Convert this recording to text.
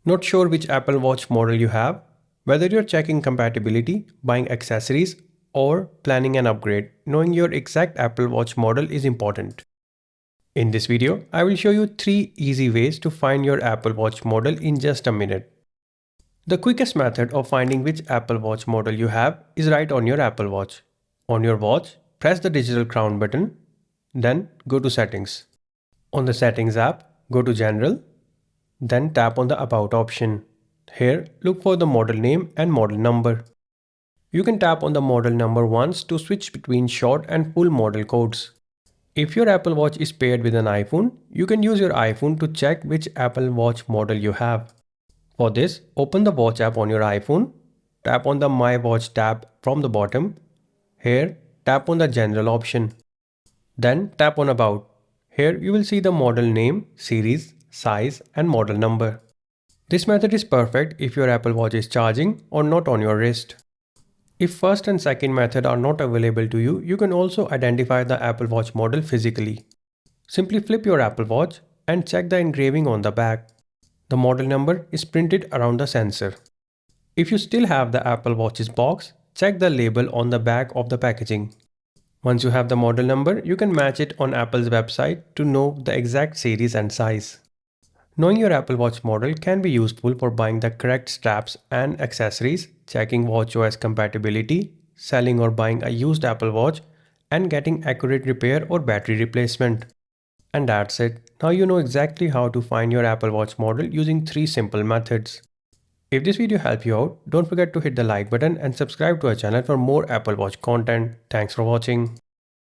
Not sure which Apple Watch model you have? Whether you're checking compatibility, buying accessories, or planning an upgrade, knowing your exact Apple Watch model is important. In this video, I will show you 3 easy ways to find your Apple Watch model in just a minute. The quickest method of finding which Apple Watch model you have is right on your Apple Watch. On your watch, press the digital crown button, then go to Settings. On the Settings app, go to General, then tap on the About option. Here, look for the model name and model number. You can tap on the model number once to switch between short and full model codes. If your Apple Watch is paired with an iPhone, you can use your iPhone to check which Apple Watch model you have. For this, open the Watch app on your iPhone, tap on the My Watch tab from the bottom. Here, tap on the General option. Then tap on About. Here you will see the model name, series, size and model number. This method is perfect if your Apple Watch is charging or not on your wrist. If first and second method are not available to you, you can also identify the Apple Watch model physically. Simply flip your Apple Watch and check the engraving on the back. The model number is printed around the sensor. If you still have the Apple Watch's box, check the label on the back of the packaging. Once you have the model number, you can match it on Apple's website to know the exact series and size. Knowing your Apple Watch model can be useful for buying the correct straps and accessories, checking watchOS compatibility, selling or buying a used Apple Watch, and getting accurate repair or battery replacement. And that's it. Now you know exactly how to find your Apple Watch model using 3 simple methods. If this video helped you out, don't forget to hit the like button and subscribe to our channel for more Apple Watch content. Thanks for watching.